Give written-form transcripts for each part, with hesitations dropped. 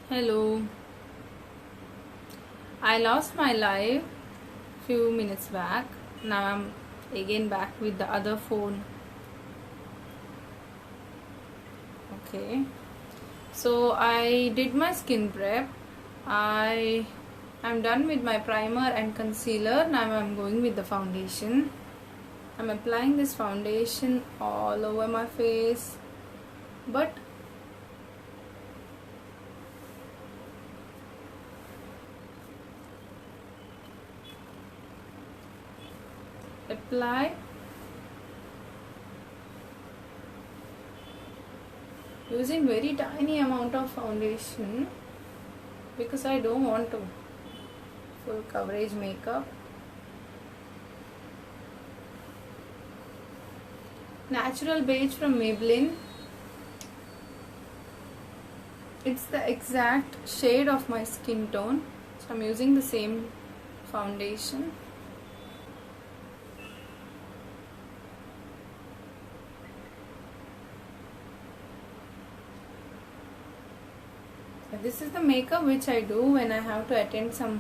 Hello, I lost my live few minutes back. Now I'm again back with the other phone. Okay, so I did my skin prep. I'm done with my primer and concealer. Now I'm going with the foundation. I'm applying this foundation all over my face, but apply using very tiny amount of foundation because I don't want to full coverage makeup. Natural beige from Maybelline. It's the exact shade of my skin tone, so I'm using the same foundation. This is the makeup which I do when I have to attend some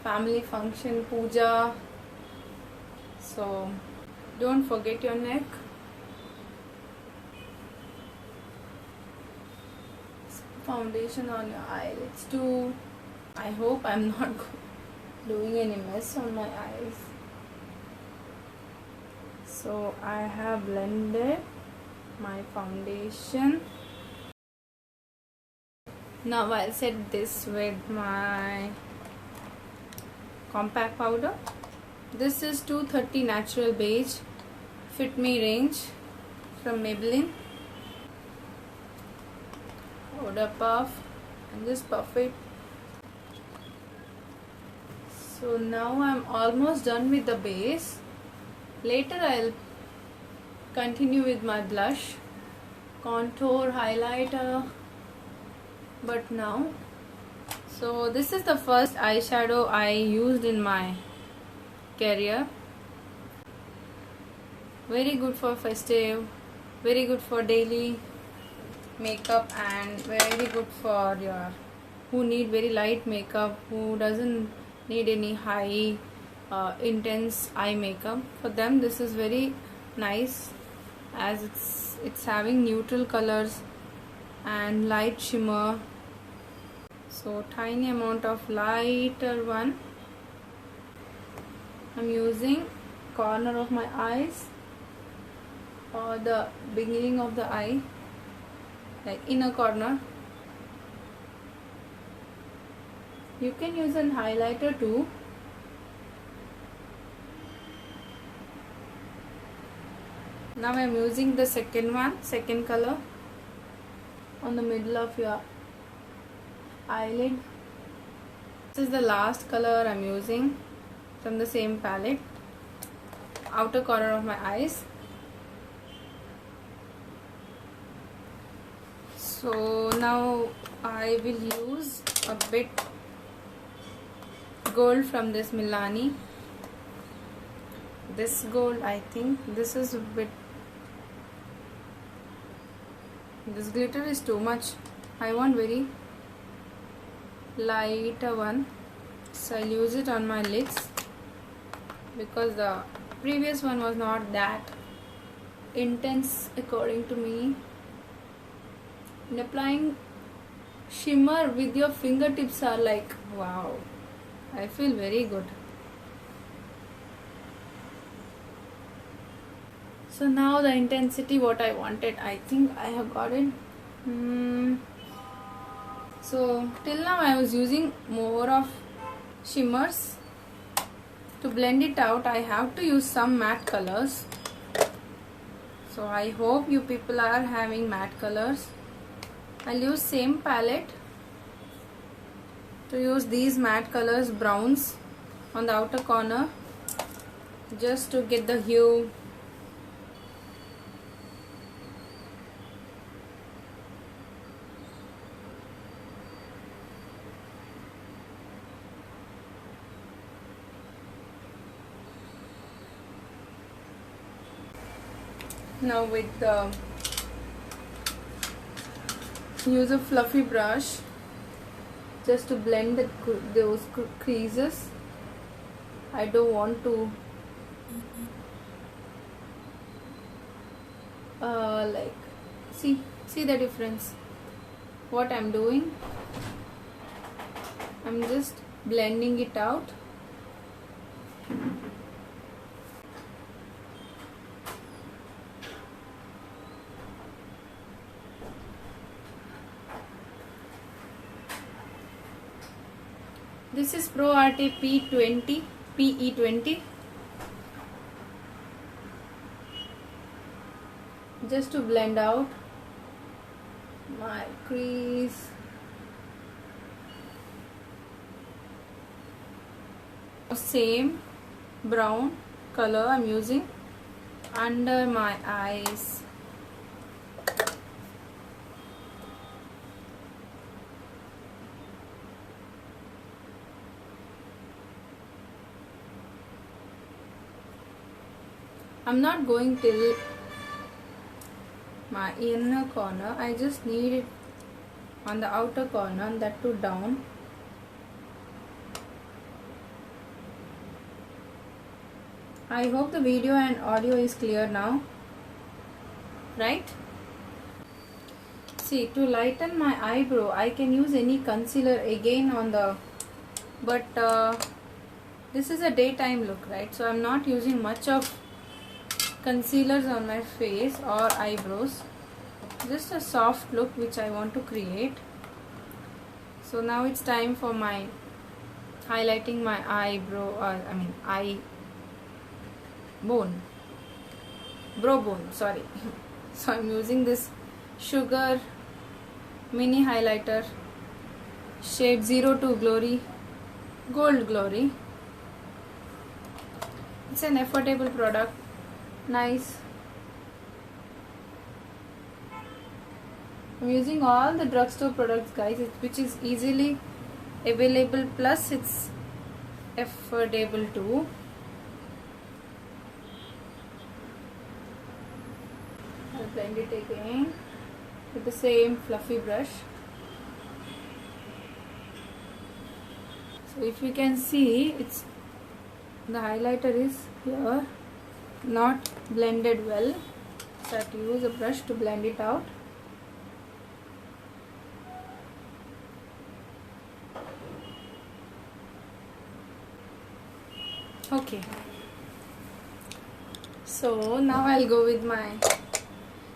family function, puja. So don't forget your neck. Foundation on your eyelids too. I hope I'm not doing any mess on my eyes. So I have blended my foundation. Now I'll set this with my compact powder. This is 230 Natural Beige Fit Me range from Maybelline. Powder puff and just puff it. So now I'm almost done with the base. Later I'll continue with my blush, contour, highlighter. But now, so this is the first eyeshadow I used in my career. Very good for festive, very good for daily makeup, and very good for your who need very light makeup, who doesn't need any high intense eye makeup. For them this is very nice as it's having neutral colors and light shimmer. So tiny amount of lighter one. I'm using corner of my eyes or the beginning of the eye, like inner corner. You can use an highlighter too. Now I'm using the second color on the middle of your eyelid. This is the last color I'm using from the same palette, outer corner of my eyes. So now I will use a bit gold from this Milani. This gold, I think this is a bit, this glitter is too much. I want very lighter one, so I'll use it on my lids because the previous one was not that intense according to me. And applying shimmer with your fingertips are like wow, I feel very good. So now the intensity what I wanted, I think I have got it. So till now I was using more of shimmers. To blend it out I have to use some matte colors. So I hope you people are having matte colors. I'll use same palette to use these matte colors, browns on the outer corner, just to get the hue. Now with the use a fluffy brush, just to blend those creases. I don't want to like see the difference. What I'm doing, I'm just blending it out. This is Pro Arte P20 PE20. Just to blend out my crease. Same brown color I'm using under my eyes. I'm not going till my inner corner. I just need it on the outer corner, and that too down. I hope the video and audio is clear now, right? See, to lighten my eyebrow, I can use any concealer again on the, but this is a daytime look, right? So I'm not using much of concealers on my face or eyebrows. Just a soft look which I want to create. So now it's time for my highlighting my eyebrow, eye bone, brow bone, sorry. So I'm using this Sugar mini highlighter, shade 02 Glory, Gold Glory. It's an affordable product, nice. I'm using all the drugstore products, guys, which is easily available, plus it's affordable too. I'll blend it again with the same fluffy brush. So if you can see, it's the highlighter is here, not blended well, so I have to use a brush to blend it out. Okay, so now I'll go with my,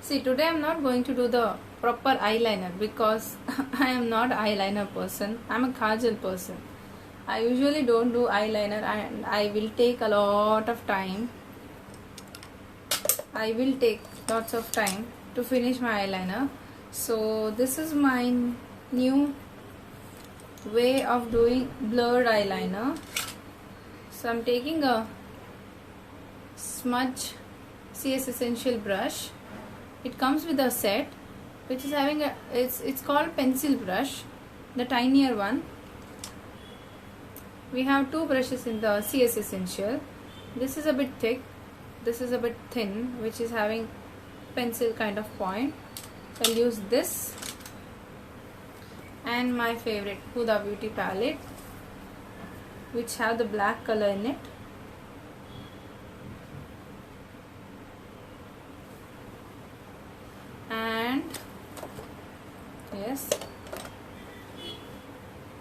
see, today I'm not going to do the proper eyeliner because I am not eyeliner person, I'm a kajal person. I usually don't do eyeliner and I will take a lot of time. I will take lots of time to finish my eyeliner. So this is my new way of doing blurred eyeliner. So I'm taking a smudge CS Essential brush. It comes with a set which is having a, it's called pencil brush, the tinier one. We have two brushes in the CS Essential. This is a bit thick, this is a bit thin, which is having pencil kind of point. So I'll use this and my favorite Huda Beauty palette, which have the black color in it. And yes,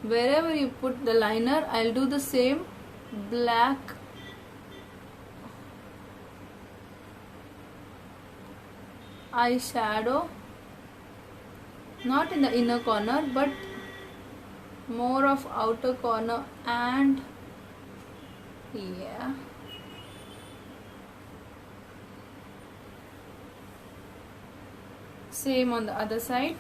wherever you put the liner, I'll do the same black eyeshadow, not in the inner corner but more of outer corner, and yeah, same on the other side.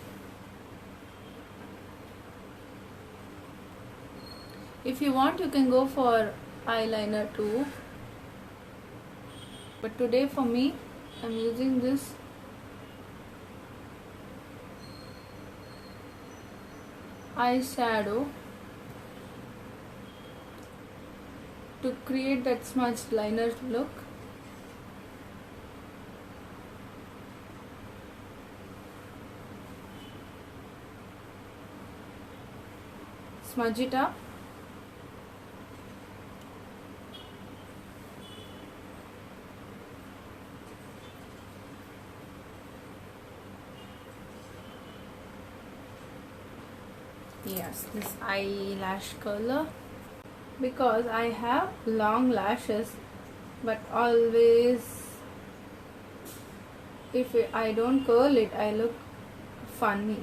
If you want, you can go for eyeliner too, but today for me I'm using this eyeshadow to create that smudged liner look. smudge it up. Yes, this eyelash color, because I have long lashes, but always if I don't curl it, I look funny.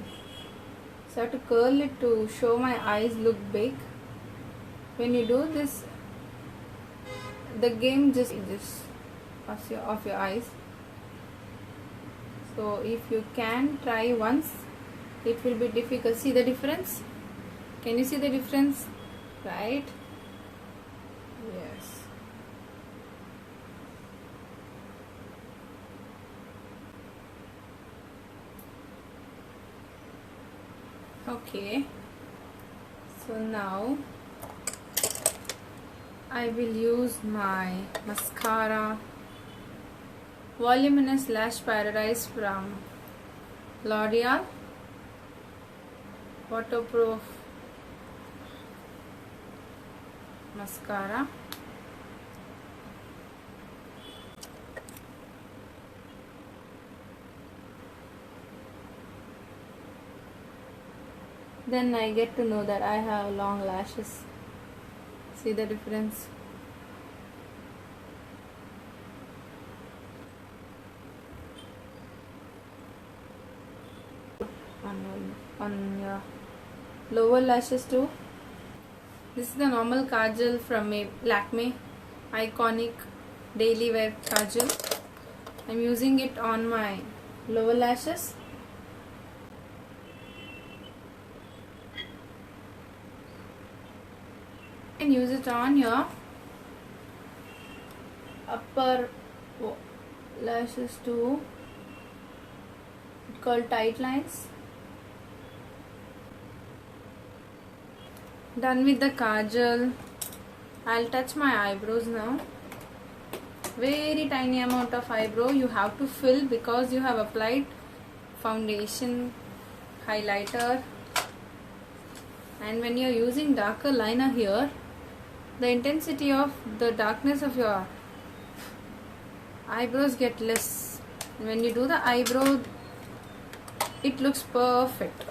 So I have to curl it to show my eyes look big. When you do this, the game just changes of your eyes. So if you can try once, it will be difficult. See the difference? Can you see the difference? Right? Yes. Okay. So now I will use my mascara, Voluminous Lash Paradise from L'Oreal, waterproof mascara. Then I get to know that I have long lashes. See the difference? On your lower lashes too. This is the normal kajal from Lakme Iconic Daily Wear Kajal. I'm using it on my lower lashes. You can use it on your upper lashes too. It's called tight lines. Done with the kajal. I'll touch my eyebrows now. Very tiny amount of eyebrow you have to fill, because you have applied foundation, highlighter, and when you're using darker liner here, the intensity of the darkness of your eyebrows get less. When you do the eyebrow, it looks perfect.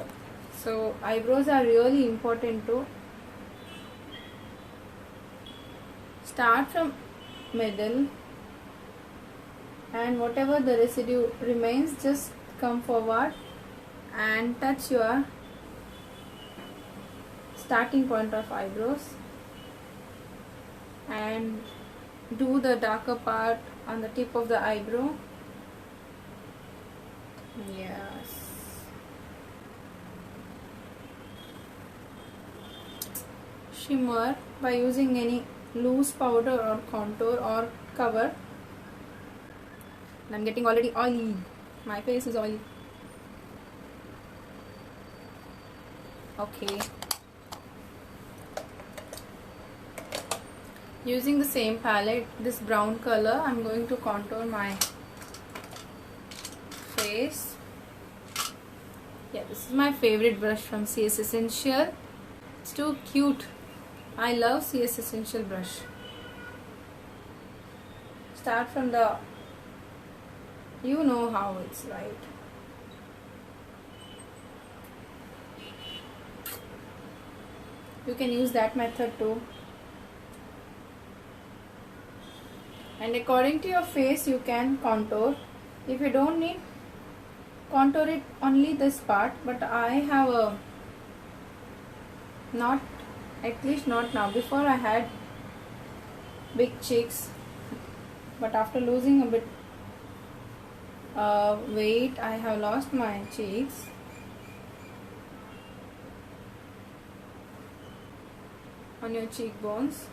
So eyebrows are really important too. Start from middle, and whatever the residue remains, just come forward and touch your starting point of eyebrows and do the darker part on the tip of the eyebrow. Yes. Shimmer by using any loose powder or contour or cover. I'm getting already oily. My face is oily. Okay. Using the same palette, this brown color, I'm going to contour my face. Yeah, this is my favorite brush from CS Essential. It's too cute. I love CS Essential brush. Start from the, you know how it's, right? You can use that method too. And according to your face, you can contour. If you don't need, contour it only this part. But I have a, not, at least not now. Before I had big cheeks, but after losing a bit weight, I have lost my cheeks. On your cheekbones,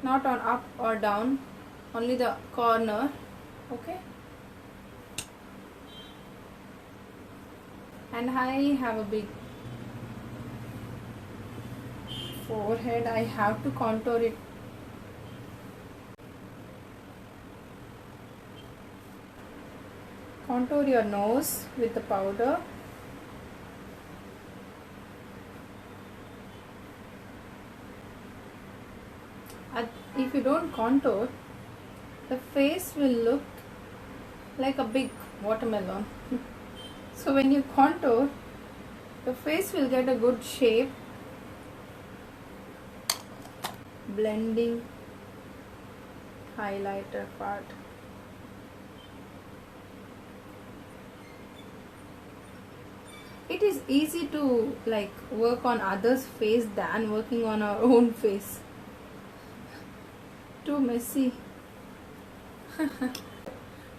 not on up or down, only the corner. Okay. And I have a big forehead. I have to contour it. Contour your nose with the powder. If you don't contour, the face will look like a big watermelon. So when you contour, the face will get a good shape. Blending highlighter part. It is easy to like work on others' face than working on our own face. Too messy.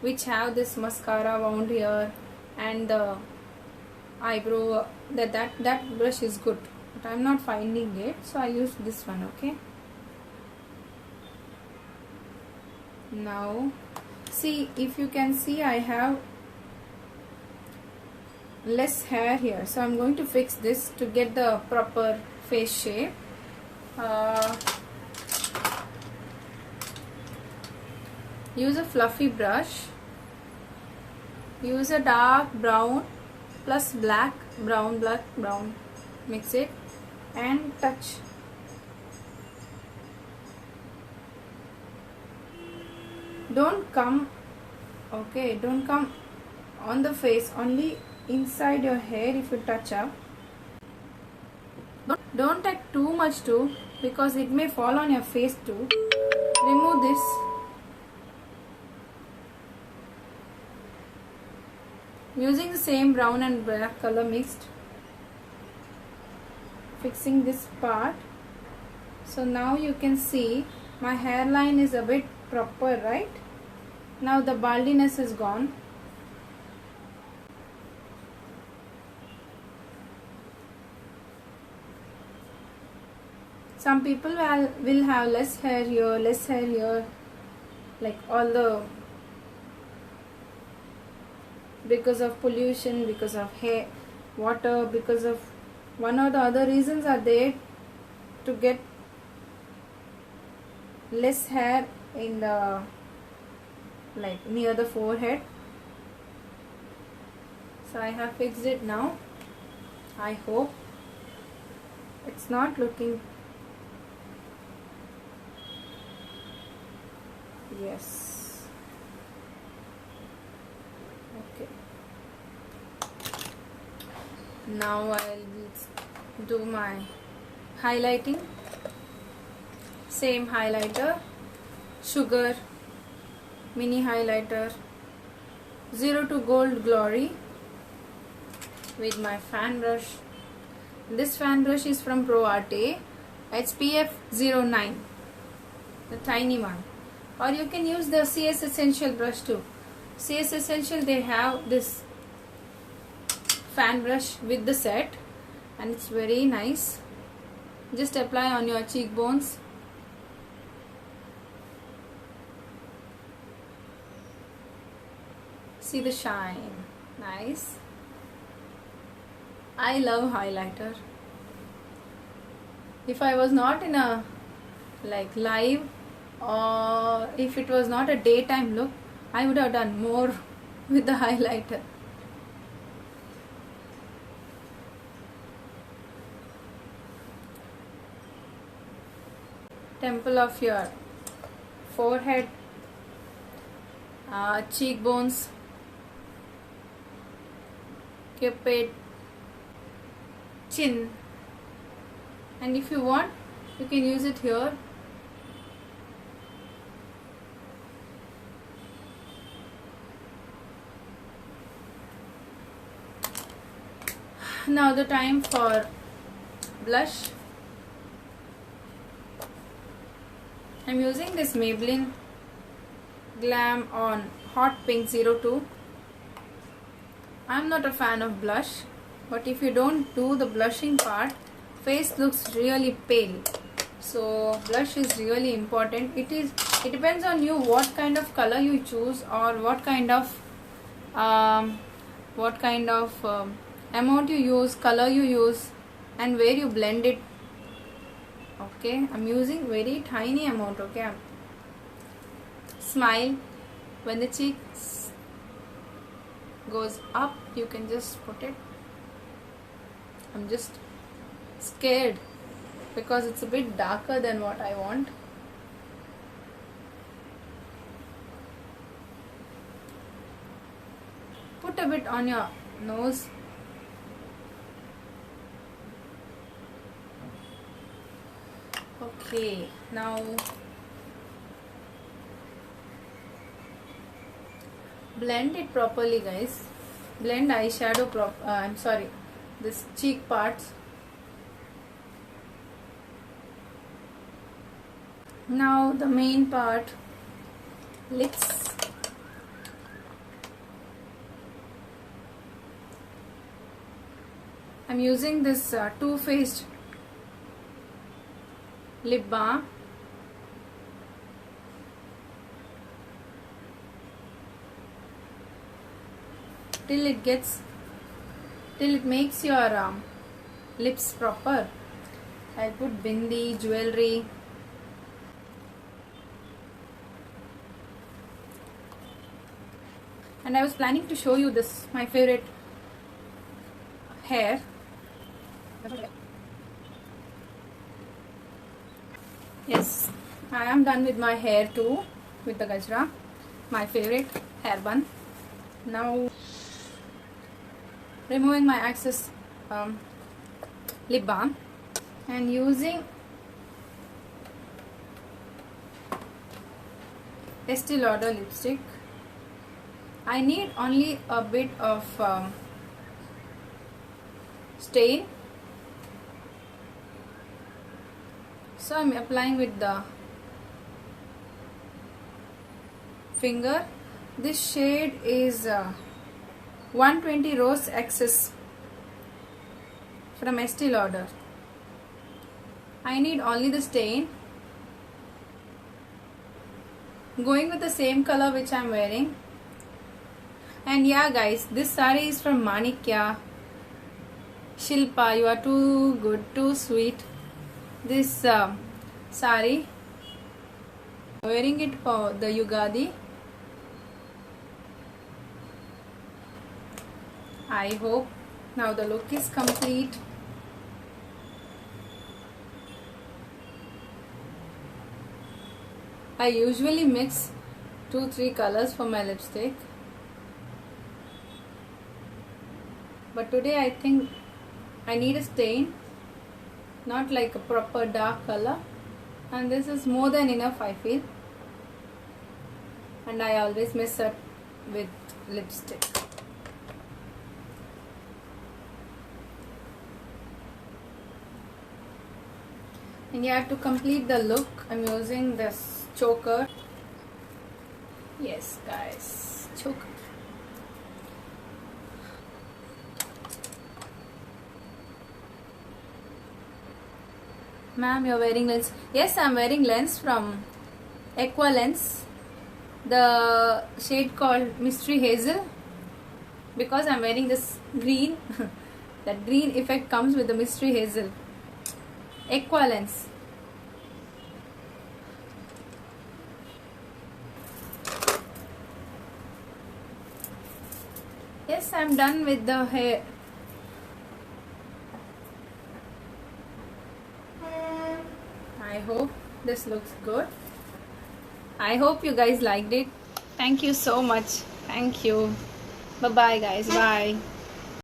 Which have this mascara wound here and the eyebrow. That brush is good, but I'm not finding it, so I used this one. Okay. Now, see, if you can see, I have less hair here, so I'm going to fix this to get the proper face shape. Use a fluffy brush. Use a dark brown plus black brown, mix it and touch. Don't come on the face, only inside your hair. If you touch up, don't take too much too, because it may fall on your face too. Remove this. Using the same brown and black color mixed, fixing this part. So now you can see my hairline is a bit proper, right? Now the baldiness is gone. Some people will have less hair here, like all the, because of pollution, because of hair, water, because of one or the other reasons are there to get less hair in the, like near the forehead. So I have fixed it now. I hope it's not looking, yes, okay. Now I'll do my highlighting. Same highlighter, Sugar mini highlighter 02 Gold Glory with my fan brush. This fan brush is from ProArt, SPF 09, the tiny one. Or you can use the CS Essential brush too. CS Essential, they have this fan brush with the set and it's very nice. Just apply on your cheekbones. See the shine, nice. I love highlighter. If I was not in a like live, or if it was not a daytime look, I would have done more with the highlighter. Temple of your forehead, cheekbones, cupid, chin, and if you want, you can use it here. Now the time for blush. I'm using this Maybelline Glam on Hot Pink 02. I'm not a fan of blush, but if you don't do the blushing part, face looks really pale. So blush is really important. It depends on you what kind of color you choose, or what kind of amount you use, color you use, and where you blend it. Okay, I'm using very tiny amount. Okay, smile. When the cheeks goes up, you can just put it. I'm just scared because it's a bit darker than what I want. on your nose. Okay, now blend it properly, guys. Blend eyeshadow I'm sorry, this cheek parts. Now the main part, lips. I'm using this Too Faced lip balm. Till it makes your lips proper. I'll put bindi, jewelry. And I was planning to show you this, my favorite hair. Yes, I am done with my hair too, with the gajra, my favorite hair bun. Now removing my excess lip balm and using Estee Lauder lipstick. I need only a bit of stain, so I'm applying with the finger. This shade is 120 Rose Access from Estee Lauder. I need only the stain. Going with the same color which I am wearing. And yeah guys, this saree is from Manikya. Shilpa, you are too good, too sweet. This saree, wearing it for the Yugadi. I hope now the look is complete. I usually mix 2-3 colors for my lipstick, but today I think I need a stain, not like a proper dark color, and this is more than enough I feel, and I always mess up with lipstick. And you have to complete the look. I'm using this choker. Yes guys, choker. Ma'am, you're wearing lens. Yes, I'm wearing lens from Equalens. The shade called Mystery Hazel. Because I'm wearing this green. That green effect comes with the Mystery Hazel. Equalens. Yes, I'm done with the hair. I hope this looks good. I hope you guys liked it. Thank you so much. Thank you. Bye bye guys. Bye.